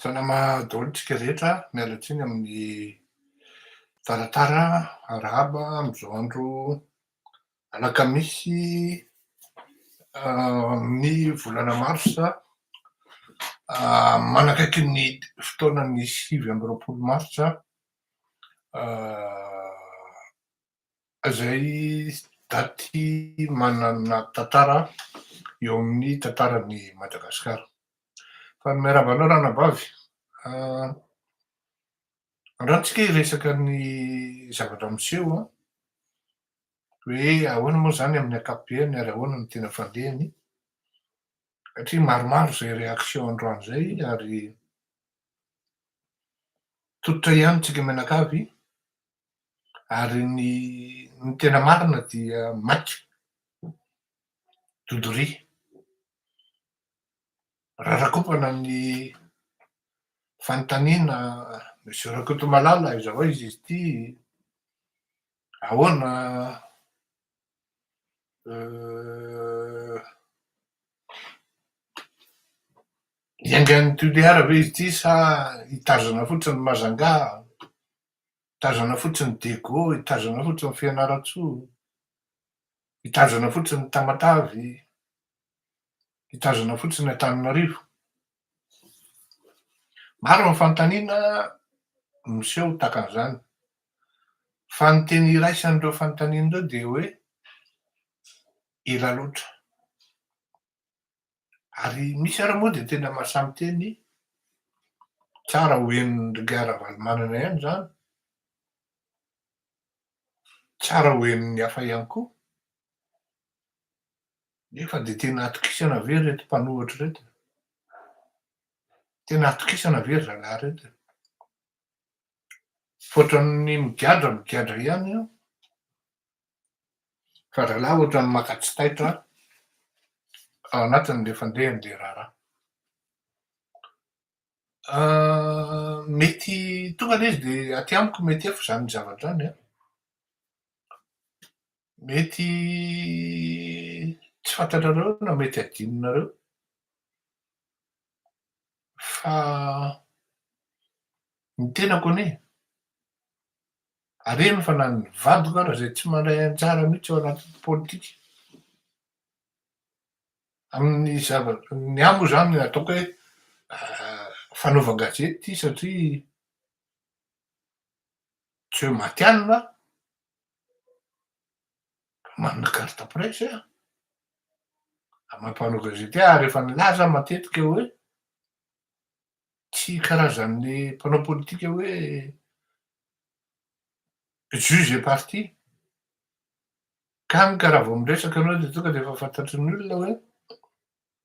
Tanàma-daholo tsika rehetra miala tsiny amin'ny taratara arahaba am'izao andro alakamisy amin'ny volana marsa manakaiky ny fotoanan'ny 8 martsa zay daty manana tantara eo amin'ny tantaran'ny Madagasikara. Fa ny miarahaba anao ranabavy, andranotsika hiresaka ny zavatra miseho hoe ahoana moa zany amin'ny ankapobeny ary ahoana no tena fandehany, satria maromaro zay réaction androany zay ary tolotra ihany tsika mianakavy ary ny tena marina dia maika, dodoria. Rarakopana ny fanontaniana Monsieur Rakotomalala aiza ho aiza izy ity, ahoana hiaingan'ny Toliara ve izy ity sa hitazana fotsiny Majanga, hitazana fotsiny Dego, hitazana fotsiny Fianaratsoa, hitazana fotsiny Tamatavy, hitazana fotsiny Antananarivo. Maro ny fanontaniana miseho takan'izany, fa ny teny iraisan'ireo fanontaniana ireo dia hoe ela loatra. Ary misy ary moa dia tena mahasamy teny, tsara ho henon'ny Ragaravalomanana ihany zany, tsara ho henon'ny hafa ihany koa, nefa dia tena atokisana ve reto mpanohitra reto? Tena atokisana ve ry zalahy reto? Foatran'ny migadra ihany fa zalahy ohatran'ny maka tsy taitra ao anatin'le fandehany le raharaha. Mety tonga lay izy dia aty amiko mety efa zany zavatra zany mety tsy fantatrareo na mety adinonareo fa ny tenako anie areny fa na ny vadiko ara zay tsy mandray anjara mihitsy ao anatin'ny politika amin'ny ny ahy moa zany ataoko hoe fanaova gazety ity satria tsy hoe matianina manana carte presse mampanao gazety ary efa nilaza matetika hoe tsy karazan'ny mpanao politika hoe juge et parti, ka raha vao miresaka ianao dia tonga dia efa fantatry ny olona hoe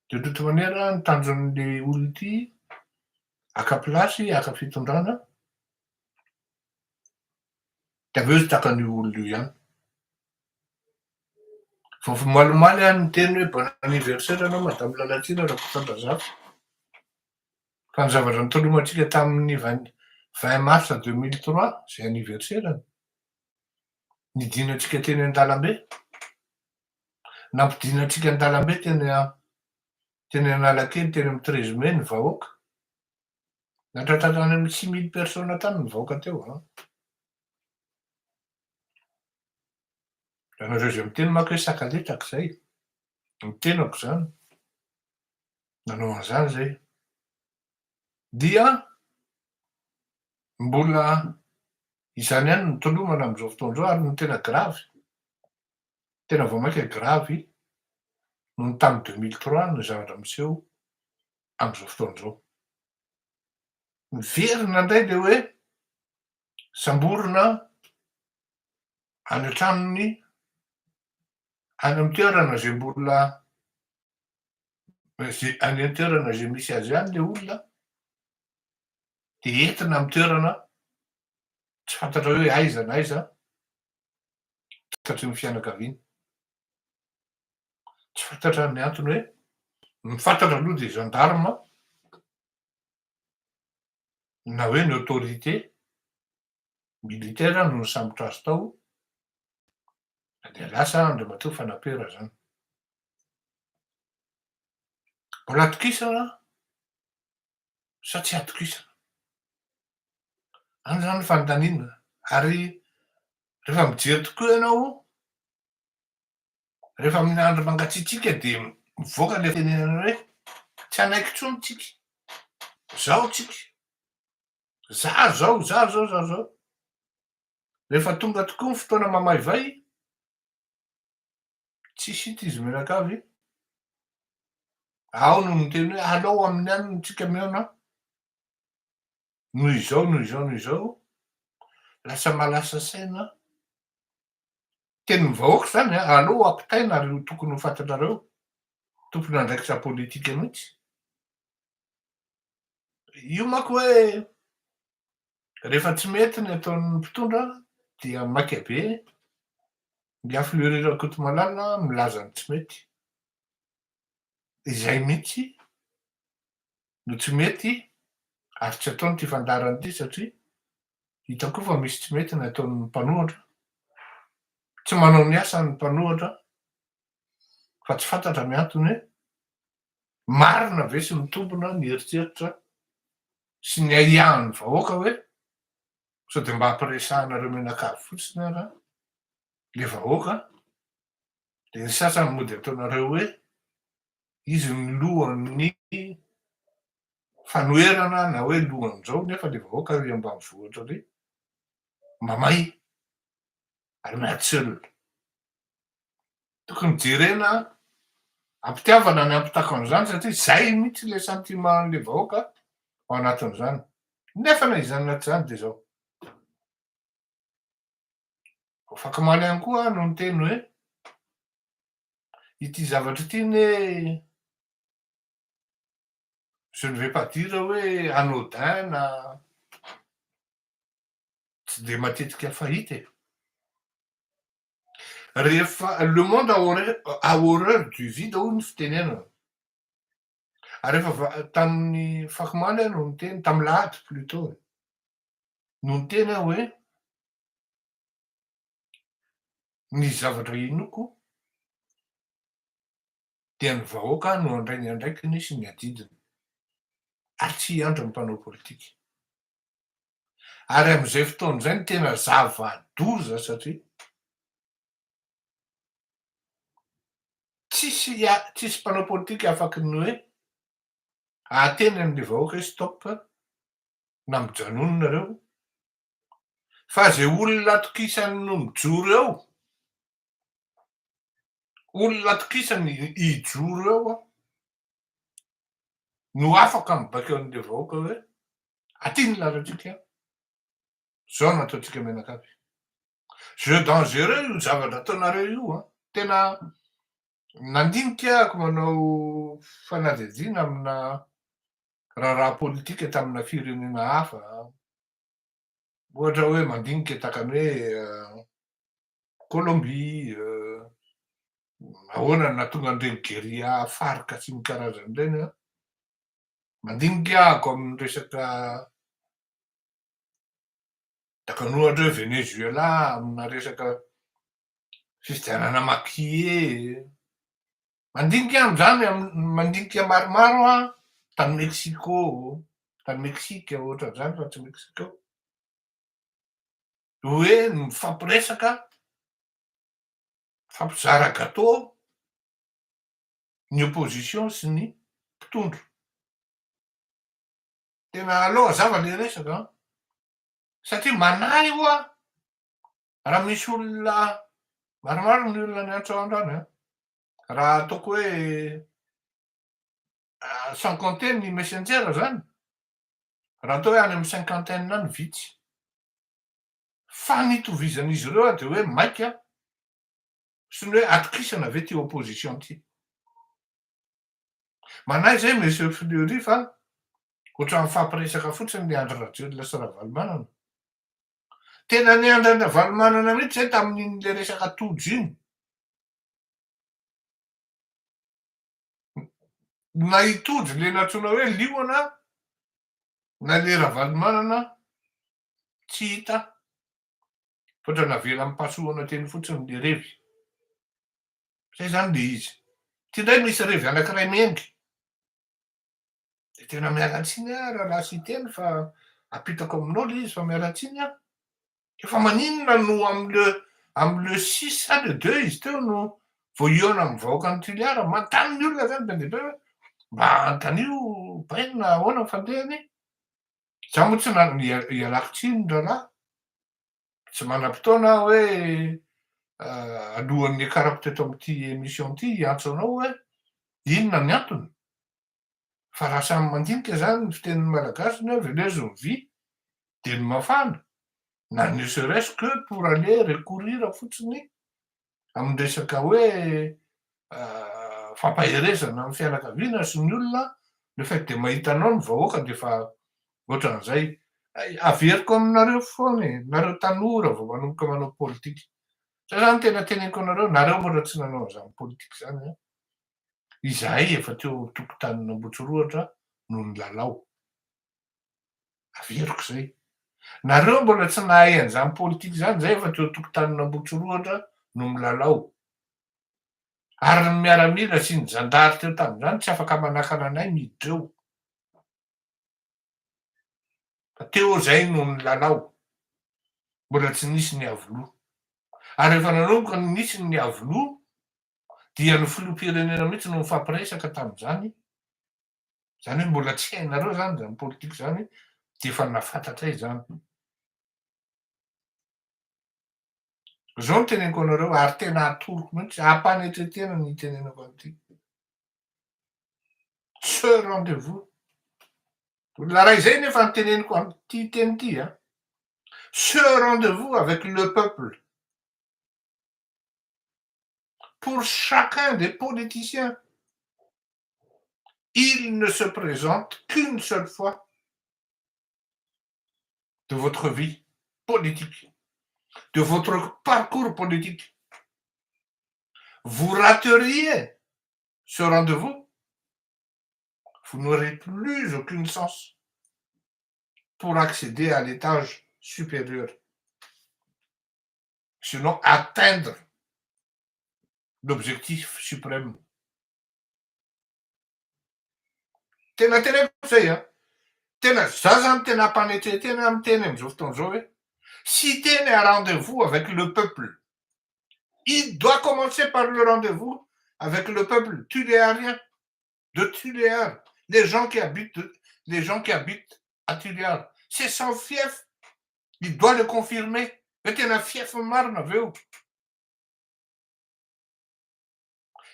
de toute manière ny tanjon'le olona ity haka plasy, haka fitondrana, de aveo izy takan'io olona io ihany. Vao malimaly any ny teny hoe bon anniversaire anao madame Lalatsina Rakotondrazafy, fa ny zavatra nitolomantsika tamin'ny 20 mars 2003 zay anniversaireny, nidinantsika teny an-dalambe, nampidinantsika an-dalambe teny Analakely teny amin'ny 13 mai ny vahoaka, natratratany amin'ny 6000 personnes tany ny vahoaka teo. Ianareo zay miteny manko hoe sakaletraka zay, ny tenako zany, nanao an'izany zay. Dia mbola izany ihany no tolomana amin'izao fotoana izao ary no tena gravy, tena vao maika gravy noho ny tamin'ny 2003 ny zavatra miseho amin'izao fotoana izao. Miverina indray dia hoe samborina any an-tranony, any amin'ny toerana zay mbola any amin'ny toerana zay misy azy any le olona, dia entina amin'ny toerana tsy fantatra hoe aiza na aiza satria ny fianakaviana. Tsy fantatra ny antony hoe mifantatra aloha dia gendarme na hoe ny autorité militaire no nisambotra azy tao, dia lasa andriamatoa fanapera zany. Mbola atokisana Sa tsy atokisana. Any zany fanontaniana. Ary rehefa mijery tokoa ianao, rehefa amin'ny andro mangatsiatsika de mivoaka le tenenana hoe tsy anaiky intsony tsika. Zao tsika. Za zao. Rehefa tonga tokoa ny fotoana mamaivay, tsisy ity izy menakavy. Ao no miteny hoe alao amin'ny any tsika mihaona. Noho izao. Lasa malasa saina. Tenin'ny vahoaka zany alao ampitaina ary ho tokony ho fantatrareo tompon'andraikitra politika mihitsy. Io manko hoe rehefa tsy mety ny ataon'ny mpitondra dia maika be miafy lio Rakotomalala milaza ny tsy mety. Izay mihitsy no tsy mety ary tsy ataony ty fandarana ity satria hitako fa misy tsy mety ny ataon'ny mpanohatra. Tsy manao ny asa ny mpanohatra fa tsy fantatra ny antony hoe marina ve sy mitombona ny eritreritra sy ny aiahan'ny vahoaka hoe sao de mba hampiresahanareo menakavy fotsiny ara le vahoaka. De ny sasany moa de ataonareo hoe izy ny lohan'ny fanoherana na hoe lohan'izao nefa le vahoaka ry ambanivohitra ry mamay ary miady olona. Tokony jerena ampitiavana ny ampitako an'izany satria zay mihitsy le sentimentsle vahoaka ao anatin'izany. Nefa na izany na tsy izany de zao. Fakamaly ihany koa no miteny hoe ity zavatra ity ne je ne vais pas dire hoe anodin na tsy de matetika fahita e. Rehefa le monde a horreur du vide hoy ny fitenenana. Ary rehefa tamin'ny Fakamaly no niteny tamin'ny Lahady plutôt no niteny aho hoe ny zavatra inoko dia ny vahoaka no handray ny andraikiny sy ny adidiny ary tsy hiandry ny mpanao politika. Ary amin'izay fotoana izay ny tena zava-doza satria tsisy mpanao politika afaky ny hoe ahateny an'le vahoaka hoe stop na mijanona nareo fa zay olona atokisany no mijoro eo, olona atokisany hijoro eo no afaka mibaka eo an'le vahoaka hoe aty ny lalatsika, zao no ataotsika menakavy. Jeu dangereux io zavatra ataonareo io tena nandinika ako manao fanadihadiana amina raharaha politika tamina firenena hafa. Ohatra hoe mandinika takany hoe Colombie, ahoana nahatonga an'ireny guérilla FARC sy ny karazan'ireny. Mandinika ako amin'ny resaka takany ohatra hoe Venezuela amina resaka fifidianana maquis. Mandinika amin'izany mandinika maromaro tany Meksika ohatran'izany fa tsy Meksika hoe mifampiresaka mifampizara gâteau ny opposition sy ny mpitondro. Tena aleo hazava le resaka satria manahy raha misy olona maromaro ny olona niantso ao androany raha ataoko hoe sans compter ny messenger zany raha atao hoe any amin'ny cinquantaine any vitsy fa nitovizan'izy ireo de hoe maika sy ny hoe atokisana ve ty opposition ty. Manahy zay monsieur Fleury fa ohatran'ny mifampiresaka fotsiny le Andry Rajoelina sy Ravalomanana. Tena niandry Ravalomanana mihitsy zay tamin'le resaka tojo iny. Na itojo le natsoina hoe liona na le Ravalomanana tsy hita ohatra navela ampahasoana teny fotsiny le revy. Zay zany le izy. Ty ndray misy revy anankiray mengy. tena mialatsiny raha sy teny fa apitako aminao le izy fa mialatsiny a. Efa maninona no am'le 6 sa le 2 izy teo no vao iona amin'ny vahoaka ny Toliara, manontany ny olona zany be dia be hoe mba antanio baina ahoana ny fandehany? Zaho moa tsy ialako tsiny rahalahy, tsy manam-potoana hoe alohan'ny hiakarako teto amin'ity émission ty hiantso anao hoe inona ny antony? Fa raha samy mandinika zany ny fitenin'ny malagasy ny hoe venez on vit de ny mafana, na ne serait-ce que pour aller recourir fotsiny amin'ny resaka hoe fampaherezana amin'ny fianakaviana sy ny olona, le fait de mahita anao ny vahoaka de fa ohatran'izay. Averiko aminareo foana e, nareo tanora vao manomboka manao politika. Zay zany tena teneniko anareo, nareo mbola tsy nanao an'izany politika zany a. Izahay efa teo tokotanin'Ambotsotrohatra no nilalao. Averiko zay. Nareo mbola tsy nahay an'izany politika zany, zay efa teo tokotanin'Ambotsotrohatra no milalao. Ary ny miaramila sy ny zandary teo tamin'izany tsy afaka manakana anay miditra eo. Fa teo zay no nilalao. Mbola tsy nisy ny avoloa. Ary rehefa nanomboka nisy ny avoloa dia ny filoham-pirenena mihitsy no mifampiresaka tamin'izany. Zany hoe mbola tsy hainareo zany zany politika zany de efa nahafantatray zany. Zao no teneniko anareo ary tena atoroko mihitsy, ampanetretena ny tenenako an'ity. Ce rendez-vous. La raha izay nefa ny teneniko an'ity teny ity a. Ce rendez-vous avec le peuple. Pour chacun des politiciens, il ne se présente qu'une seule fois de votre vie politique, de votre parcours politique. Vous rateriez ce rendez-vous, vous n'aurez plus aucune chance pour accéder à l'étage supérieur. Sinon, atteindre l'objectif suprême. Tena teneniko zay a. Tena za zany tena ampanetretena amin'ny teny amin'izao fotoana zao hoe si teny un rendez-vous avec le peuple, il doit commencer par le rendez-vous avec le peuple tuléarien de Tuléar, les gens qui habitent à Tuléar. C'est son fief. Il doit le confirmer. Mais tena fief marina aveo.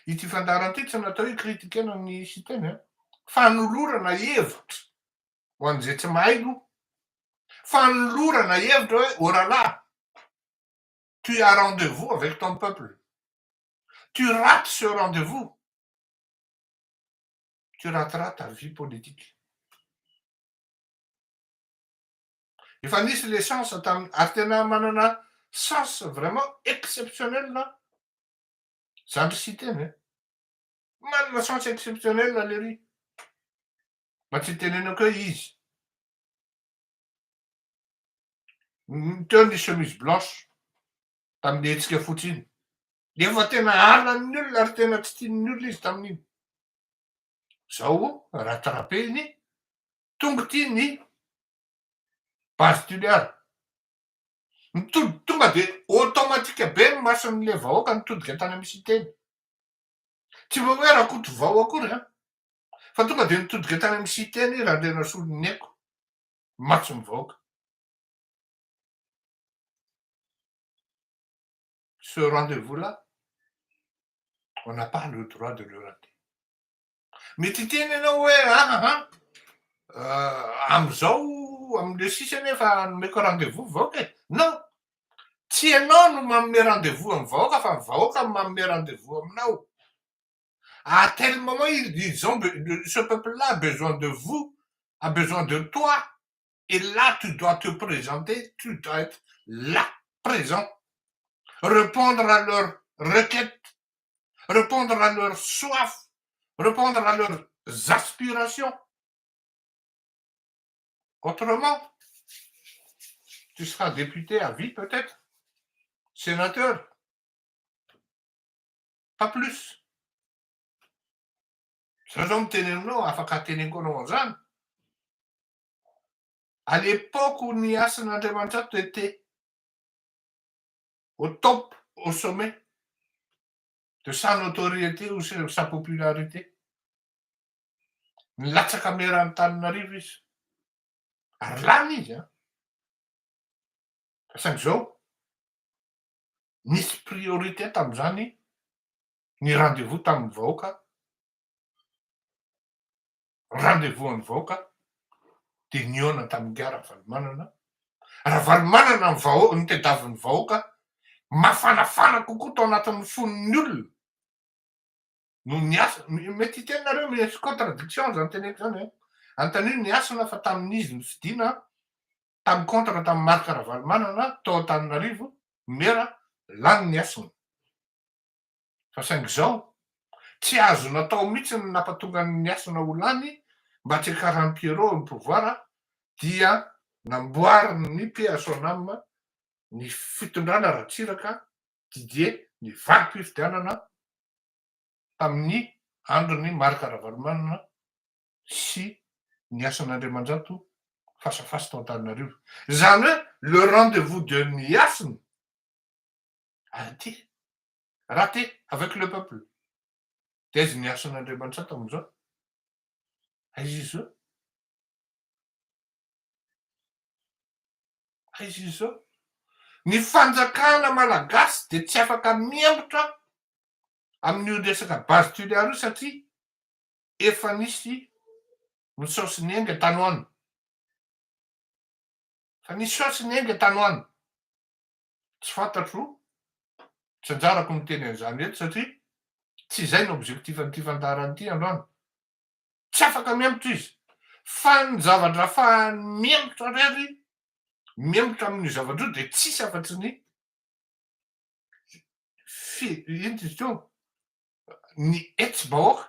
Ity fandarana ity tsy natao hoe kritikena ny siteny a. Fanolorana hevitra ho an'izay tsy mahay aloha. Fanolorana hevitra hoe oh là là, tu as rendez-vous avec ton peuple. Tu rates ce rendez-vous. Tu rateras ta vie politique. Efa nisy le chance ary tena manana chance vraiment exceptionnel là. Zany siteny e. Manana chance exceptionnel lery. Mba tsy tenenako hoe izy. Teo ny chemise blanche tamin'ny hetsika fotsy iny. Efa tena halan'ny olona ary tena tsy tian'ny olona izy tamin'iny. Zao rattrapeny tonga ty ny base Tuléar. Tonga de automatika be ny mason'le vahoaka nitodika tany amin'ny siteny. Tsy voa hoe rakoto vao akory a. Fa tonga de nitodika tany amin'ny siteny raha andrena solon'ny haiko. Maso ny vahoaka. Ce rendez-vous-là, on n'a pas le droit de le rater. Mety teny ianao hoe am'izao am'le sisa nefa nomeko rendez-vous vahoaka e. Non, tsy ianao no manome rendez-vous amin'ny vahoaka fa ny vahoaka no manome rendez-vous aminao. À tel moment, ce peuple-là a besoin de vous, a besoin de toi. Et là, tu dois te présenter, tu dois être là, présent. Répondre à leurs requêtes, répondre à leurs soifs, répondre à leurs aspirations. Autrement, tu seras député à vie peut-être, sénateur, pas plus. Zao zao mitenenao afaka teneniko anao an'izany. À l'époque où Niasan'Andriamanitra était au top, au sommet de sa notoriété ou sa popularité, nilatsaka meran'Antananarivo izy. Ary lany izy an. Sain'izao nisy priorité tamin'izany ny rendez-vous tamin'ny vahoaka, rendez-vous an'ny vahoaka de niona tamin'ny gara Valomanana. Raha Valomanana ny tediavin'ny vahoaka mafanafana kokoa tao anatin'ny fon'ny olona no niasa. Mety hitenareo misy contradiction zany teneko zany anontania niasana fa tamin'izy ny fidiana tamin'ny contre tamin'ny Marc Ravalomanana tao Antananarivo mera lany ny asany. Fa saingy zao tsy azo natao mihitsy ny nampatonga ny asana ho lany mba tsy hakaran'ny Pierrot ny pouvoir dia namboariny ny PSONAM ny fitondrana Ratsiraka Didier ny valim-pifidianana tamin'ny andron'ny Marc Ravalomanana sy ny asan'Andriamandrato fasafasa tao Antananarivo. Zany hoe le rendez-vous de Niasina a été raté avec le peuple. De izy niasan'Andriamanitra am'izao. Aiza izy zao? Aiza izy zao? Ny fanjakana malagasy de tsy afaka miambotra amin'io resaka base tuléaire io satria efa nisy misaosy ny enga tanoana. Fa nisaosy ny enga tanoana. Tsy fantatro, tsy anjarako miteny an'izany eto satria tsy izay no objectifan'ity fandaharana ity androany. Tsy afaka miambotra izy. Fa ny zavatra ahafahany miambotra rery, miambotra amin'io zavatra io de tsisy afa-tsy ny ino izy teo? Ny hetsy-bahoaka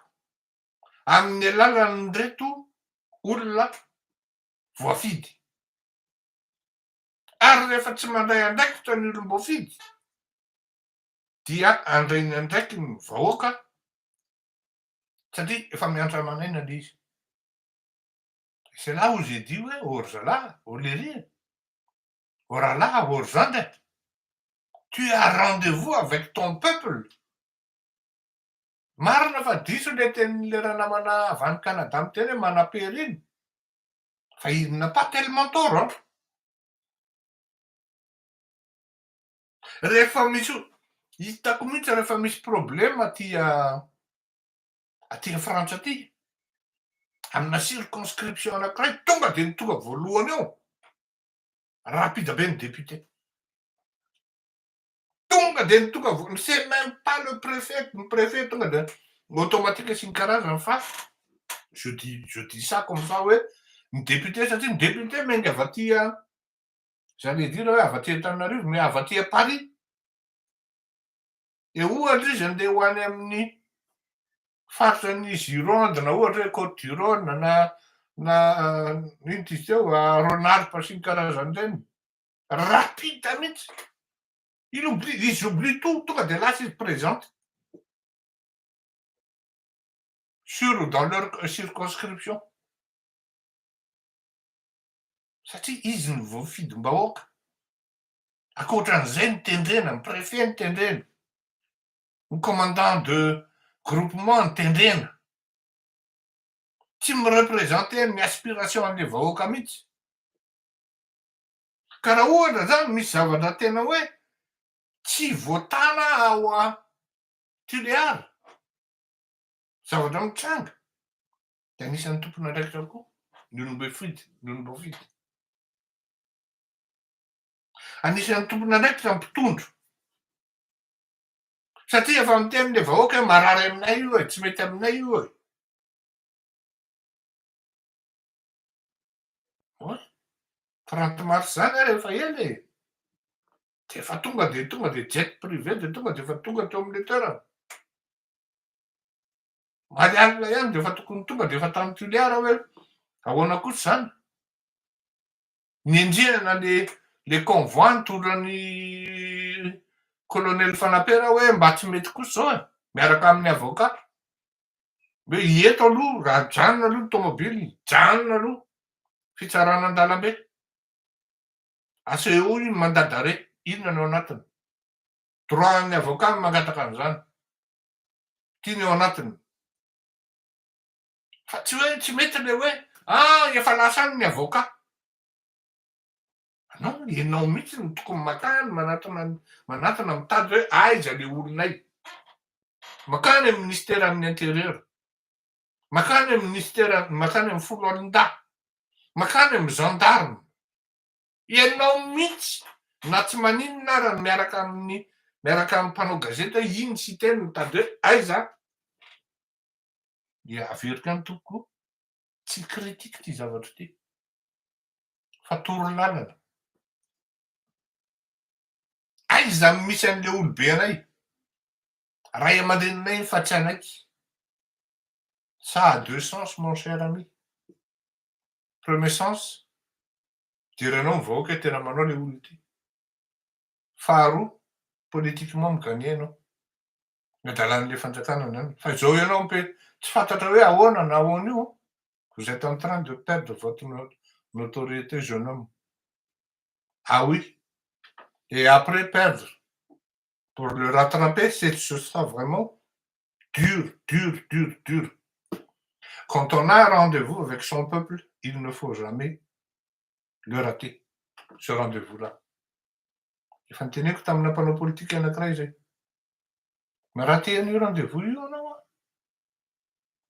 amin'ny alalan'ireto olona voafidy. Ary rehefa tsy mandray andraikitra ny olom-boafidy dia andreny andraiky ny vahoaka satria efa mianatra manaina le izy. C'est là où j'ai dit ouais, Orzala, Oléry, Orala, Orzande, tu as rendez-vous avec ton peuple. Marina fa diso le tenin'le raha namana avy any Canada miteny hoe manam-pery iny. Fa il n'a pas tellement tort hein. Rehefa misy hitako mihitsy rehefa misy problème aty Frantsa aty amina circonscription anankiray tonga de ny tonga voalohany eo rapida be ny député. Tonga de ny tonga c'est même pas le préfet, ny préfet tonga de automatique sy ny karazany fa je dis ça comme ça hoe ny député satria ny député menga avy aty j'allais dire hoe avy aty Antananarivo mais avy aty Paris. E ohatra izy andeha ho any amin'ny faritran'ny Gironde na ohatra hoe Côte du Rhône na ino izy teo Rhône-Alpes sy ny karazan'ireny. Rapide mihitsy. Il oublie tout, tonga de lasa izy présente sur dans leur circonscription. Satria izy ny voafidim-bahoaka. Ankoatran'izay ny tendrena, ny préfet ny tendrena, ny commandant de groupement ny tendrena. Tsy mirepresente ny aspiration an'le vahoaka mihitsy. Ka raha ohatra zany misy zavatra tena hoe tsy voatana ao Tuléar, zavatra mitranga, de anisan'ny tompony andraikitra koa ny olom-boafidy. Anisan'ny tompony andraikitra mpitondro. Satria efa miteny le vahoaka hoe marary aminay io e, tsy mety aminay io e. Fa raha tomaty zany rehefa ela e. De efa tonga de jet privé de tonga de efa tonga teo amin'le toerana. Maly alina ihany de efa tokony tonga de efa tany Tuléar hoe ahoana kosa zany. Niendrinana le convoi nitondran'ny colonel Fanapera hoe mba tsy mety kosa zao e, miaraka amin'ny avocat. Hoe ieto aloha, raha janona aloha ny tomobily, janona aloha. fitsarana an-dalambe. ACO iny mandat d'arrêt, inona no anatiny? Droit an'ny avocat mangataka an'izany. Tiany ao anatiny. Fa tsy hoe tsy mety le hoe efa lasa any ny avocat. Non, ianao mihitsy no tokony makany manatona mitady hoe aiza le olonay. Makany amin'ny ministère amin'ny intérieur. Makany amin'ny ministère, makany amin'ny folo alin-da. Makany amin'ny gendarme. Ianao mihitsy na tsy maninona ary miaraka amin'ny mpanao gazety hoe iny sy teny mitady hoe aiza. Dia averiko any tompoko, tsy kritika ty zavatra ty. Fa toro-lalana. Aiza misy an'le olobe anay? Ray aman-dreninay fa tsy anaiky. Ça a deux sens, mon cher ami. Premier sens, diranao ny vahoaka tena manao le olona ty. Faharoa, politiquement migagné ianao. Nadalan'le fanjakana any. Fa zao ianao tsy fantatra hoe ahoana na ahoana io, vous êtes en train de perdre votre notoriété, jeune homme. Ah oui. Et après perdre, pour le rattraper, ce sera vraiment dur, dur, dur, dur. Quand on a un rendez-vous avec son peuple, il ne faut jamais le rater, ce rendez-vous-là. Efa noteneko tamina mpanao politika anankiray zay. Maraty an'io rendez-vous io anao a.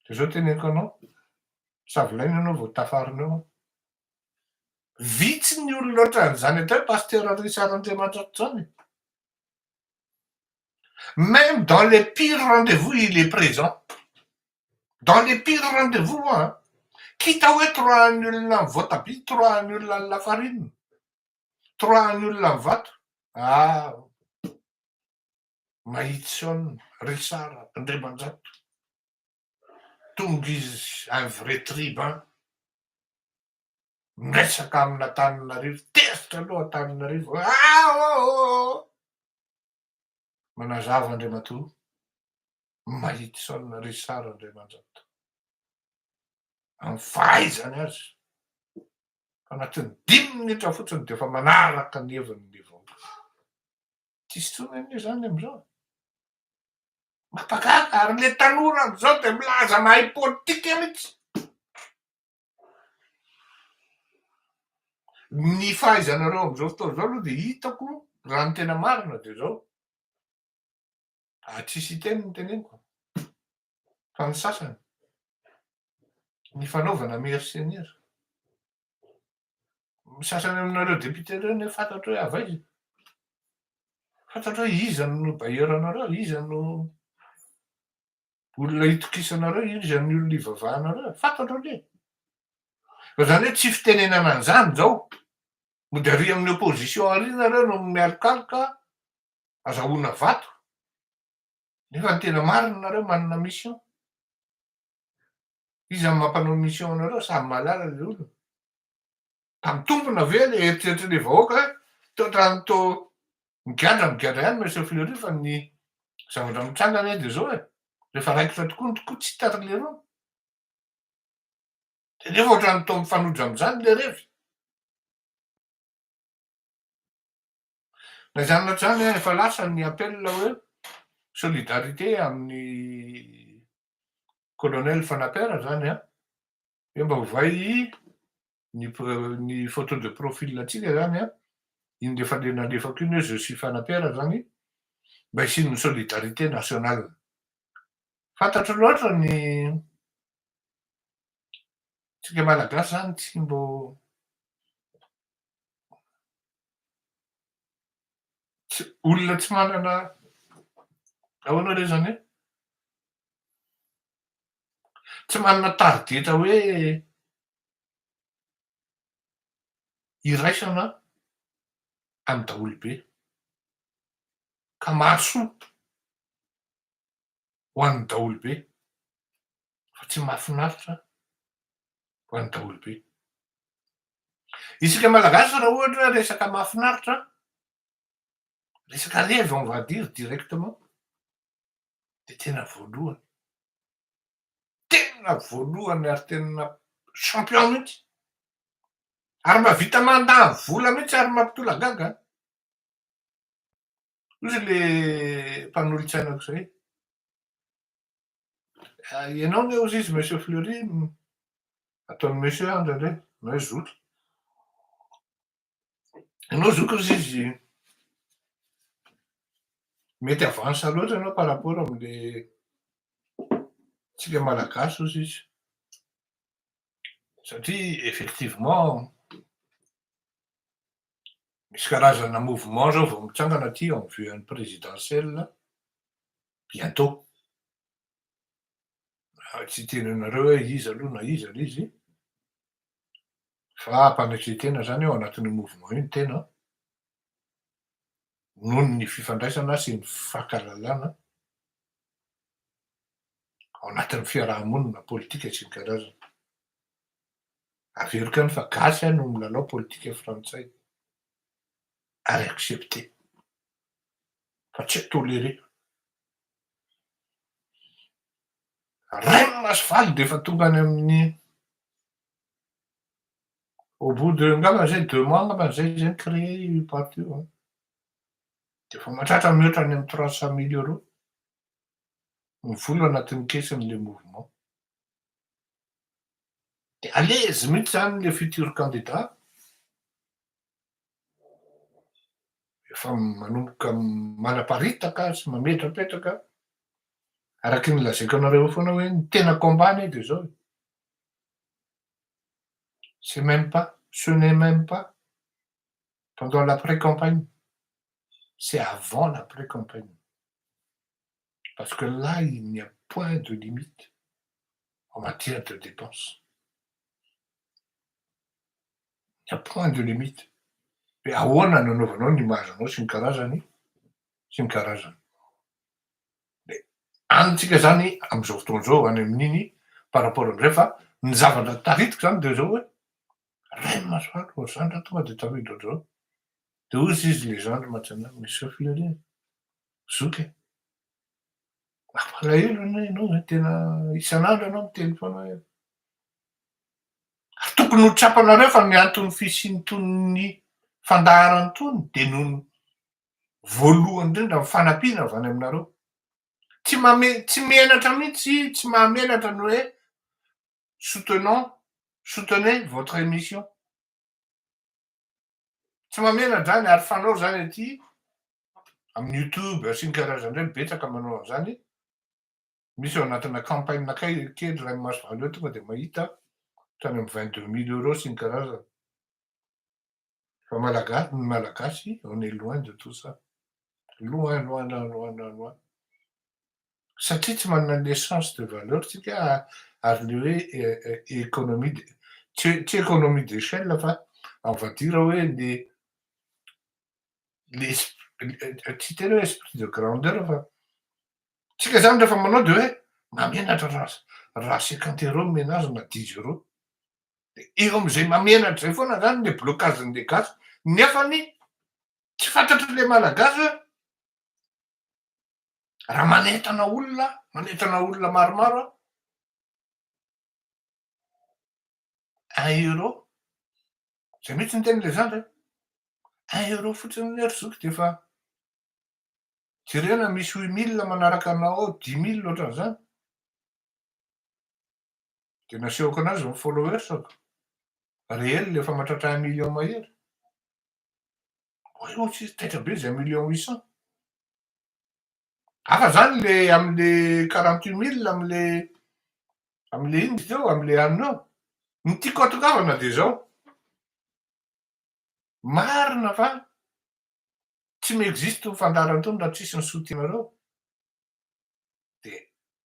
De zao teneko anao, savolaina anao vao tafarinao. Vitsy ny olona ohatran'izany atao pasteur Richard Andriamandrato zany. Même dans les pires rendez-vous, il est présent. Dans les pires rendez-vous, hein. Quitte à hoe trohan'ny olona ny voatabia, trohan'ny olona ny lafarine, trohan'ny olona ny vato. Mahitsy Richard Andriamandrato. Tonga izy un vrai tribun. Miresaka amina Antananarivo, tesitra aloha Antananarivo. Manazava Andriamatoa. Mahitsy Richard Andriamandrato. Amin'ny fahaizany azy. Anatin'ny 5 minitra fotsiny dia efa manaraka ny hevin'ny vahoaka. Tsisy intsony anie zany am'izao. Mampagaga ary le tanora am'izao dia milaza mahay politika mihitsy. Ny fahaizanareo am'izao fotoana zao aloha dia hitako raha ny tena marina dia zao. Tsisy teny no teneniko. Fa ny sasany ny fanaovana mercenaire. Ny sasany aminareo député reo nefa fantatra hoe avaiza. Fantatra hoe iza no bailleur anareo, iza no olona itokisanareo, iza ny olona ivavahanareo. Fantatra anie. Fa zany hoe tsy fitenenana an'izany zao. Mody ary amin'ny opposition ary nareo no mialokaloka azahoana vato. Nefa ny tena marina nareo manana mission. Iza ny mampanao mission anareo samy malala le olona. Tamitombona ve le eritreritrin'ny vahoaka toetrandro migadra ihany monsieur Fleury fa ny zavatra mitsangana dia zao rehefa raikitra tokoa ny toko tsy tarilereo. Dia nefa ohatrany tao mifanojo amin'izany le revy. Na izany na zany efa lasa ny appel hoe solidarité amin'ny colonel Fanapera zany hoe mba hovay ny photo de profil atsika zany iny rehefa le nalefako iny hoe je suis Fanapera zany mba hisinony solidarité nationale. Fantatro loatra ny tsika malagasy zany tsy mbo olona tsy manana ahoana re zany tsy manana tarigetra hoe iraisana amin'ny daholobe ka mahasoa ho an'ny daholobe fa tsy mahafinaritra ho an'ny daholobe. Isika malagasy raha ohatra hoe resaka mahafinaritra, resaka rêve on va dire directement, dia tena voalohany ary tena champion mihitsy Ary mahavita mandany vola mihitsy ary mampitola gaga. Ozy le mpanolontsainako zay. Ianao anie ozy izy monsieur Fleury, ataony monsieur ndraindray, na zoky. Ianao zoky ozy izy mety avansa loatra ianao par rapport am'le tsika malagasy ozy izy. Satria effectivement misy karazana mouvement zao vao mitsangana aty en vue an'ny présidentielle bientôt. Tsy teny anareo hoe iza aloha na iza l'izy, fa mpanetry tena zany ao anatin'ny mouvement io ny tena, noho ny fifandraisana sy ny fankalalana ao anatin'ny fiarahamonina politika sy ny karazana. Averiko any fa gasy no milalao politika frantsay ary accepté fa tsy toléré. Ray Masofala de efa tonga any amin'ny au bout de angamba zay 2 mois angamba zay zay créé io parti io. De efa mahatratra mihoatra any amin'ny 300 000 € ny vola anatin'ny kesin'le mouvement. De à l'aise mihitsy zany le futur candidat. Efa manomboka manaparitaka sy mametrapetraka araky ny lazaiko anareo foana hoe ny tena combat-ny de zao. Ce n'est même pas pendant la pré-campagne, c'est avant la pré-campagne. Parce que là, il n'y a point de limite en matière de dépenses. Il n'y a point de limite. Hoe ahoana no anaovanao ny image anao sy ny karazany sy ny karazany. De anytsika zany am'zao fotoana zao any amin'iny par rapport am'zay fa ny zavatra taritiko zany de zao hoe Ray Masofala vao zandra tonga de tafiditra ohatr'zao. De ozy izy le gendre mantsy anahy monsieur Fleury zoky malahelo anie ianao zany tena isan'andro ianao miteny foana hoe ary tokony ho trapanareo fa ny antony fisiany fandaharany tony de noho voalohany indrindra ny fanampiana avy any aminareo. Tsy menatra mihitsy, tsy mahamenatra ny hoe soutenez votre émission. Tsy mahamenatra zany ary fanao zany aty amin'ny YouTube sy ny karazany betsaka manao an'zany. Misy ao anatina campagne kely Ray Masofala eo tonga de mahita hatrany amin'ny 22 000 € sy ny karazany. Fa malagasy, on est loin de tout ça. Loin. Satria tsy manana l'essence de valeur tsika ary le hoe économie tsy économie d'échelle fa on va dire hoe tsy tena hoe esprit de grandeur fa tsika zany rehefa manao de hoe mamenatra raha 50 € menazy na 10 €. De eo am'zay mamenatra zay foana zany le blocagen'le gasy nefany tsy fantatry le malagasy hoe raha manentana olona maromaro 1 € zay mihitsy ny tenin'le zandry 1 € fotsiny ry zoky de efa jerena misy 8000 manaraka anao ao 10 000 ohatran'zany. De nasehoko anazy ny followersako réel le efa mahatratra 1 million mahery. Oe tsisy taitra be zay 1 800 000. Hafa zany le am'le 48 000 am'le iny zao am'le anona. Ny tiako atokavana de zao. Marina fa tsy mi-existe ny fandaharany tony raha tsisy ny soutiennareo. De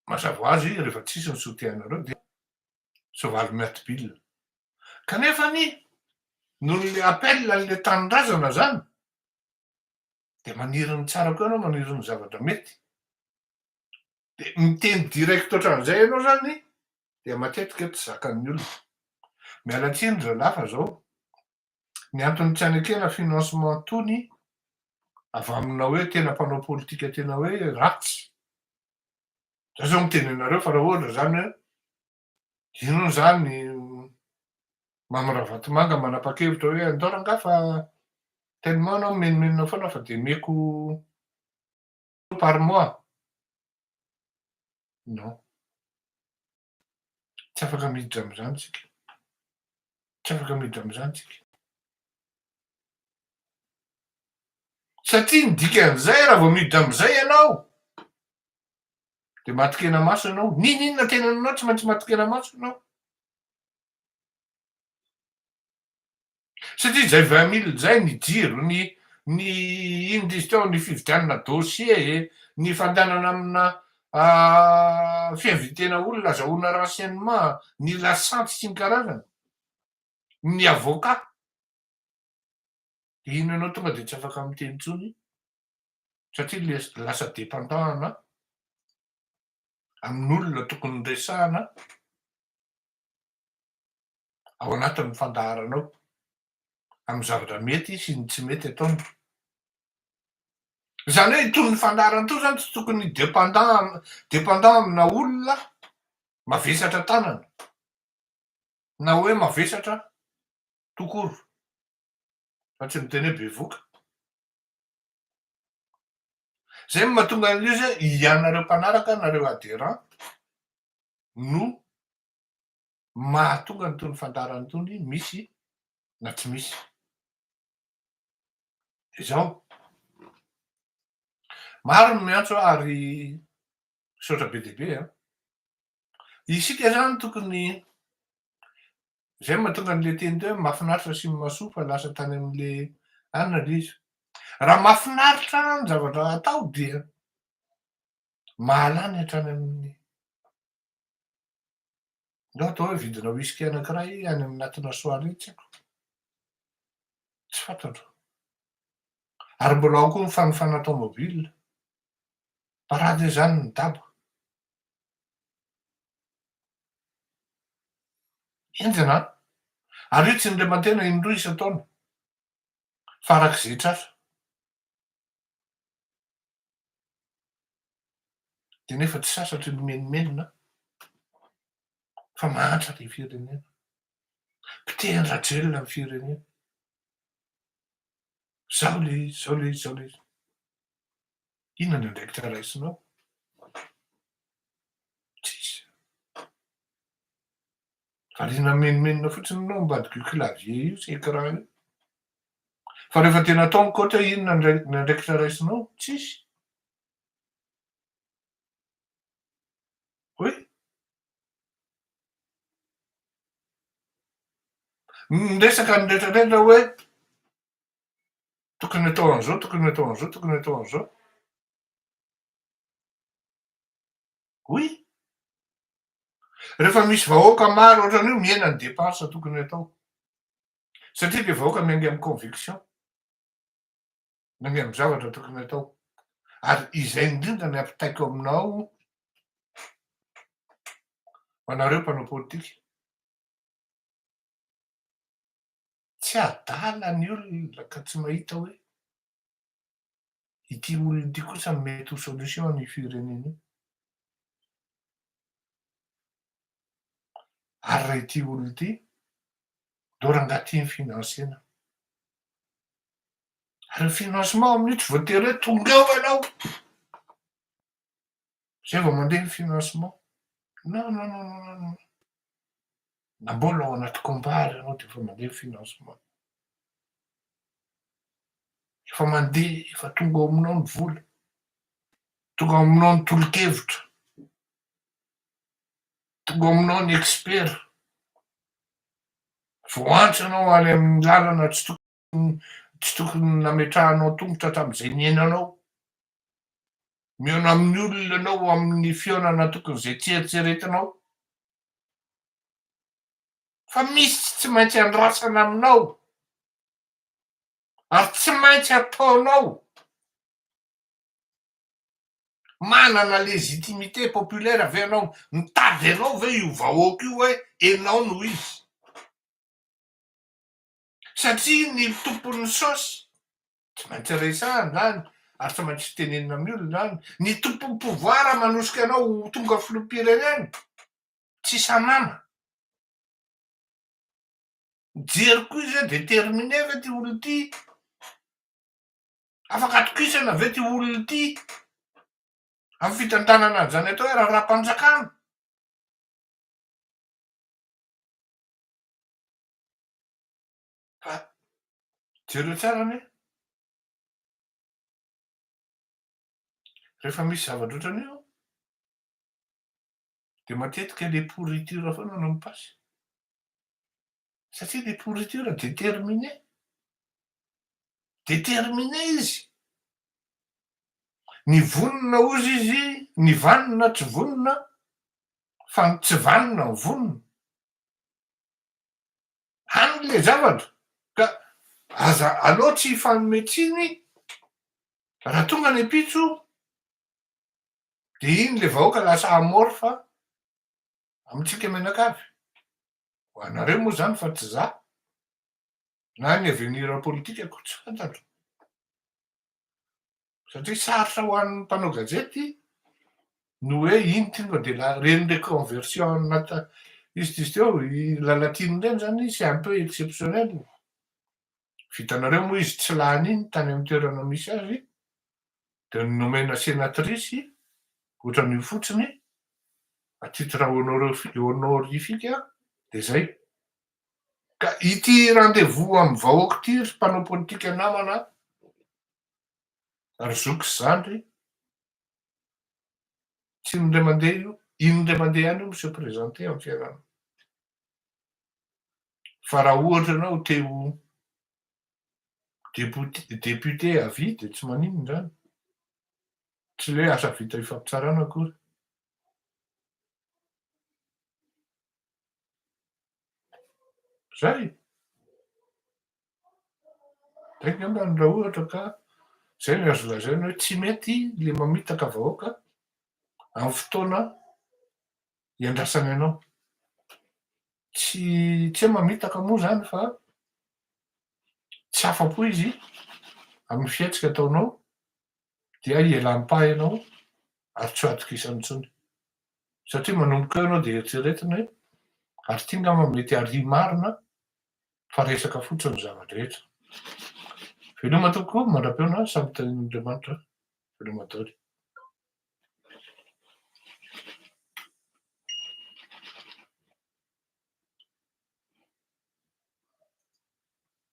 mazava hoazy rehefa tsisy ny soutiennareo de soavaly miatobila. Kanefany nohon'le appel an'le tanindrazana zany de maniry ny tsara koa ianao, maniry ny zavatra mety. De miteny direct ohatran'izay ianao zany de matetika tsy zakan'ny olona. Miala tsiny zalahy fa zao ny antony tsy anekena financement tony avy amina hoe tena mpanao politika tena hoe ratsy. Za zao miteny anareo fa raha ohatra zany hoe ino zany Mamora Vatomanga manapa-kevitra hoe andao rangahy fa tellement anao menomenona foana fa de meko par mois. Non, tsy afaka miditra am'zany tsika, tsy afaka miditra am'zany tsika. Satria ny dikan'izay raha vao miditra am'zay ianao de matikena maso ianao. N'inona tenananao tsy maintsy matikena maso ianao. Satria zay 20 000 zay ny jiro, ny ino dizy teo, ny fividianana dossier, ny fandehanana amina fihavitena olona, azahoana renseignement, ny lasantsy sy ny karazany, ny avocat. De ino ianao tonga de tsy afaka miteny intsony satria lasa dépendant ana amin'olona tokony resahana ao anatin'ny fandaharanao amin'ny zavatra mety sy ny tsy mety ataony. Zany hoe itony ny fandaharana to zany tsy tokony dépendant amina olona mavesatra tanana na hoe mavesatra tokoro fa tsy miteny hoe bevoka. Zay ny mahatonga an'io zay ianareo mpanaraka nareo adhérent no mahatonga n'itony fandaharana itony misy na tsy misy. De zao maro ny miantso ary misaotra be dia be isika zany tokony zay mahatonga an'le teny teo hoe mahafinaritra sy mahasoa fa lasa tany am'le anona le izy. Raha mahafinaritra ny zavatra atao dia mahalany hatrany amin'ny ndao atao hoe vidina whisky anankiray any anatina soirée tsy haiko, tsy fantatro. Ary mbola ao koa ny fanofana tômôbila, parady zany ny daba. Enjana ary io tsy indray-mantena indroa isan-taona farak'izay tratra. De nefa tsy sasatry ny menomenona fa mahantra ny firenena, mpitehan-drajelona ny firenena. Zao le izy, zao le izy, zao le izy. Inona no andraikitra raisinao? Tsisy. Variana menomenona fotsiny anao ambadika io clavier io sy écran io. Fa rehefa tena atao mikoatra inona no andraikitra raisinao? Tsisy. Hoe miresaka ny rehetrarehetra hoe tokony atao an'izao, tokony atao an'izao, tokony atao an'izao. Oy! Rehefa misy vahoaka maro ohatran'io miena ny dépense tokony atao. Satria le vahoaka miainga amin'ny conviction, miainga amin'ny zavatra tokony atao. Ary izay indrindra ny ampitaiko aminao ho anareo mpanao politika. Tsy adala ny olona ka tsy mahita hoe ity olona ity kosa mety ho solution ny firenena io. Ary raha ity olona ity ndao rangahy tia ny finansena. Ary ny financement amin'io tsy voatery hoe tonga eo ianao zay vao mandeha ny financement. Non, non, non, non, non, non. Na mbola ao anaty combat ary ianao de efa mandeha ny financement. Efa mandeha, efa tonga ao aminao ny vola, tonga ao aminao ny tolo-kevitra, tonga ao aminao ny expert. Vao antso ianao any amin'ny lalana tsy tokony nametrahanao tongotra hatramin'izay niainanao. Mihaona amin'ny olona ianao amin'ny fihaonana tokony izay tsy eritreretinao. Fa misy tsy maintsy andrasana aminao ary tsy maintsy ataonao. Manana légitimité populaire avy ianao mitady anao ve io vahoaka io hoe enao no izy. Satria ny tompon'ny saosy tsy maintsy resahana zany ary tsy maintsy tenenina amin'ny olona zany. Ny tompon'ny pouvoir manosika anao tonga filoham-pirenena tsy sanana. Jery koa izy déterminé ve ty olo ty, afaka atokisana ve ty olona ty amy fitantanana zany atao hoe raharaham-panjakana. Fa jereo tsara anie, rehefa misy zavatra ohatran'io de matetika le pourriture foana no mipasy, satria le pourriture déterminé izy. Ny vonona ozy izy, ny vanona tsy vonona, fa ny tsy vanona ny vonona. Hany le zavatra ka aza aleo tsy hifanome tsiny raha tonga ny ampitso de iny le vahoaka lasa amorpha amitsika menakavy. Ho anareo moa zany fa tsy za, na ny avenir politika koa tsy fantatro, satria sarotra ho an'ny mpanao gazety no hoe iny tonga de reny le conversion izy teo lalatiny reny zany c'est un peu exceptionnel. Vitanareo moa izy tsy lany iny tany amy toerana misy azy de nomena sénatrice ohatran'io fotsiny à titre honorifique de zay. Ka ity rendez-vous amy vahoaka ty ry mpanao politika namana ry zoky sy zandry, tsy indray mandeha io, indray mandeha ihany io no se présenter amy fiainana. Fa raha ohatra ianao te ho député à vie de tsy maninona zany, tsy le hoe asa vita ifampitsarana akory. Zay zay ngamba raha ohatra ka zay no azo lazaina hoe tsy mety le mamitaka vahoaka amy fotoana iandrasany anao. Tsy hoe mamitaka moa zany fa tsy afa-po izy amy fihetsiky ataonao dia ielam-pahy ianao ary tsy ho atokisany intsony, satria manomboka eo ianao de eritreretina hoe ary ty ngamba mety arỳ marina fa resaka fotsiny ny zavatra rehetra. Veloma tokoa mandram-peona samy Tanin'Andriamanitra, veloma daholo.